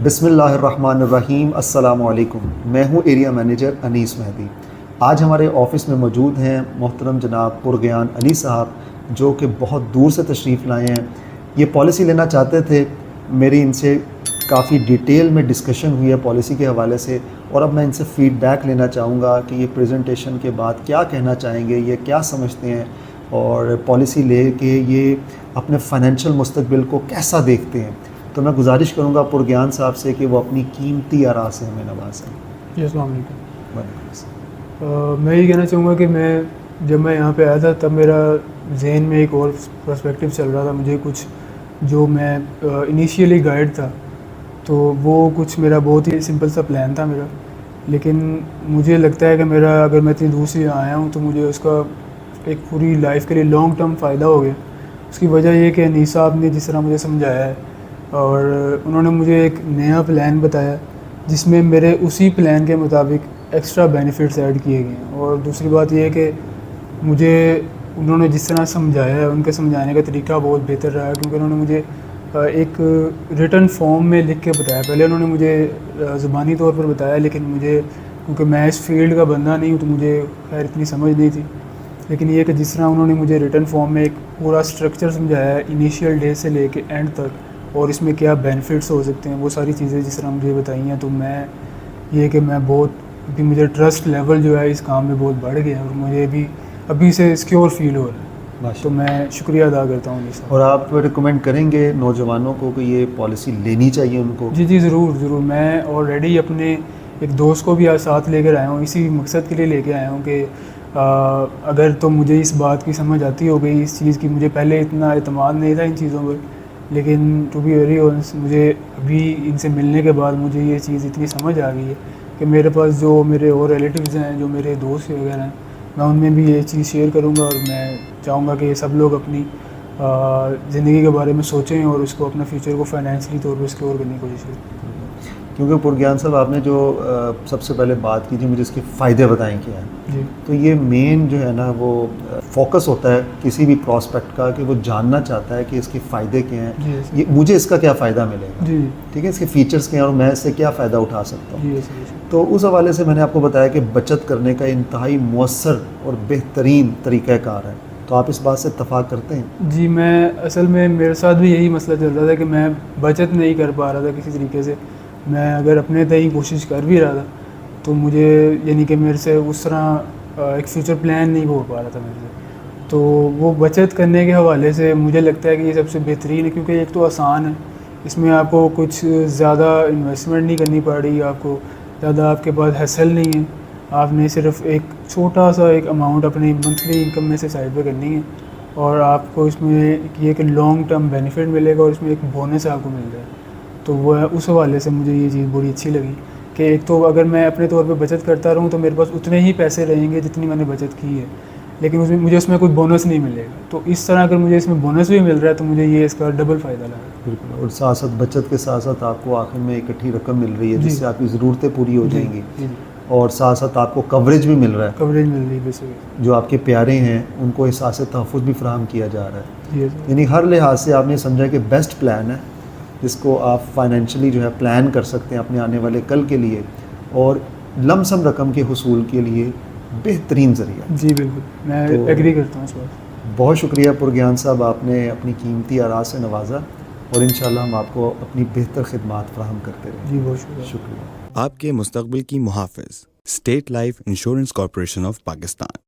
بسم اللہ الرحمن الرحیم. السلام علیکم. میں ہوں ایریا مینیجر انیس مہدی. آج ہمارے آفس میں موجود ہیں محترم جناب پرگیان علی صاحب، جو کہ بہت دور سے تشریف لائے ہیں. یہ پالیسی لینا چاہتے تھے. میری ان سے کافی ڈیٹیل میں ڈسکشن ہوئی ہے پالیسی کے حوالے سے، اور اب میں ان سے فیڈ بیک لینا چاہوں گا کہ یہ پریزنٹیشن کے بعد کیا کہنا چاہیں گے، یہ کیا سمجھتے ہیں، اور پالیسی لے کے یہ اپنے فائنینشیل مستقبل کو کیسا دیکھتے ہیں. تو میں گزارش کروں گا پرگیان صاحب سے کہ وہ اپنی قیمتی آراء سے ہمیں نوازیں. جی السلام علیکم. وعلیکم السلام. میں یہ کہنا چاہوں گا کہ جب میں یہاں پہ آیا تھا تب میرا ذہن میں ایک اور پرسپیکٹیو چل رہا تھا. مجھے کچھ جو میں انیشیلی گائیڈ تھا تو وہ کچھ میرا بہت ہی سمپل سا پلان تھا میرا، لیکن مجھے لگتا ہے کہ اگر میں اتنی دور سے آیا ہوں تو مجھے اس کا ایک پوری لائف کے لیے لانگ ٹرم فائدہ ہو گیا. اس کی وجہ یہ کہ انیس صاحب نے جس طرح مجھے سمجھایا ہے اور انہوں نے مجھے ایک نیا پلان بتایا جس میں میرے اسی پلان کے مطابق ایکسٹرا بینیفٹس ایڈ کیے گئے ہیں. اور دوسری بات یہ ہے کہ مجھے انہوں نے جس طرح سمجھایا ہے ان کے سمجھانے کا طریقہ بہت بہتر رہا ہے، کیونکہ انہوں نے مجھے ایک ریٹن فارم میں لکھ کے بتایا. پہلے انہوں نے مجھے زبانی طور پر بتایا، لیکن مجھے کیونکہ میں اس فیلڈ کا بندہ نہیں ہوں تو مجھے خیر اتنی سمجھ نہیں تھی. لیکن یہ کہ جس طرح انہوں نے مجھے ریٹن فارم میں ایک پورا اسٹرکچر سمجھایا ہے انیشیل ڈے سے لے کے اینڈ تک، اور اس میں کیا بینیفٹس ہو سکتے ہیں، وہ ساری چیزیں جس طرح مجھے بتائی ہیں، تو میں بہت مجھے ٹرسٹ لیول جو ہے اس کام میں بہت بڑھ گیا، اور مجھے بھی ابھی سے سیکیور فیل ہو رہا ہے. تو میں شکریہ ادا کرتا ہوں. اور آپ ریکمینڈ کریں گے نوجوانوں کو کہ یہ پالیسی لینی چاہیے ان کو؟ جی ضرور. میں آلریڈی اپنے ایک دوست کو بھی ساتھ لے کر آیا ہوں، اسی مقصد کے لیے لے کے آیا ہوں کہ اگر تو مجھے اس بات کی سمجھ آتی ہو گئی اس چیز کی. مجھے پہلے اتنا اعتماد نہیں تھا ان چیزوں پر، لیکن ٹو بی ویری آنیسٹ مجھے ابھی ان سے ملنے کے بعد مجھے یہ چیز اتنی سمجھ آ گئی ہے کہ میرے پاس جو میرے اور ریلیٹیوز ہیں، جو میرے دوست وغیرہ ہیں، میں ان میں بھی یہ چیز شیئر کروں گا. اور میں چاہوں گا کہ سب لوگ اپنی زندگی کے بارے میں سوچیں اور اس کو اپنا فیوچر کو فائنینشلی طور پہ سیکیور کرنے کی کوشش کریں. کیونکہ پرگیان صاحب آپ نے جو سب سے پہلے بات کی تھی، مجھے اس کے فائدے بتائیں کیا ہیں. جی. تو یہ مین جو ہے نا وہ فوکس ہوتا ہے کسی بھی پراسپیکٹ کا کہ وہ جاننا چاہتا ہے کہ اس کے فائدے کیا ہیں. جی. یہ مجھے اس کا کیا فائدہ ملے گا. جی. ٹھیک ہے، اس کے فیچرز کیا ہیں اور میں اس سے کیا فائدہ اٹھا سکتا ہوں. جی. تو اس حوالے سے میں نے آپ کو بتایا کہ بچت کرنے کا انتہائی مؤثر اور بہترین طریقہ کار ہے. تو آپ اس بات سے اتفاق کرتے ہیں؟ جی. اصل میں میرے ساتھ بھی یہی مسئلہ چل رہا تھا کہ میں بچت نہیں کر پا رہا تھا کسی طریقے سے. میں اگر اپنے تئیں کوشش کر بھی رہا تھا تو مجھے یعنی کہ میرے سے اس طرح ایک فیوچر پلان نہیں ہو پا رہا تھا میرے سے. تو وہ بچت کرنے کے حوالے سے مجھے لگتا ہے کہ یہ سب سے بہترین ہے، کیونکہ ایک تو آسان ہے، اس میں آپ کو کچھ زیادہ انویسٹمنٹ نہیں کرنی پڑ رہی، آپ کو زیادہ آپ کے پاس ہیسل نہیں ہے. آپ نے صرف ایک چھوٹا سا ایک اماؤنٹ اپنی منتھلی انکم میں سے سائڈ پہ کرنی ہے، اور آپ کو اس میں یہ کہ لانگ ٹرم بینیفٹ ملے گا، اور اس میں ایک بونس آپ کو مل جائے. تو وہ اس حوالے سے مجھے یہ چیز بڑی اچھی لگی کہ ایک تو اگر میں اپنے طور پہ بچت کرتا رہوں تو میرے پاس اتنے ہی پیسے رہیں گے جتنی میں نے بچت کی ہے، لیکن مجھے اس میں کوئی بونس نہیں ملے گا. تو اس طرح اگر مجھے اس میں بونس بھی مل رہا ہے تو مجھے یہ اس کا ڈبل فائدہ لگا. بالکل. اور ساتھ ساتھ بچت کے ساتھ ساتھ آپ کو آخر میں اکٹھی رقم مل رہی ہے جس سے آپ کی ضرورتیں پوری ہو جائیں گی. اور ساتھ ساتھ آپ کو کوریج بھی مل رہا ہے. کوریج مل رہی ہے بیسیکلی. جو آپ کے پیارے ہیں ان کو احساس تحفظ بھی فراہم کیا جا رہا ہے. جی. یعنی ہر لحاظ سے آپ نے سمجھا کہ بیسٹ پلان ہے جس کو آپ فائنینشلی جو ہے پلان کر سکتے ہیں اپنے آنے والے کل کے لیے، اور لم سم رقم کے حصول کے لیے بہترین ذریعہ. جی بالکل، میں ایگری کرتا ہوں اس بات. بہت شکریہ پرگیان صاحب، آپ نے اپنی قیمتی آراء سے نوازا، اور انشاءاللہ ہم آپ کو اپنی بہتر خدمات فراہم کرتے رہیں. جی بہت شکریہ. آپ کے مستقبل کی محافظ، state life insurance corporation of Pakistan.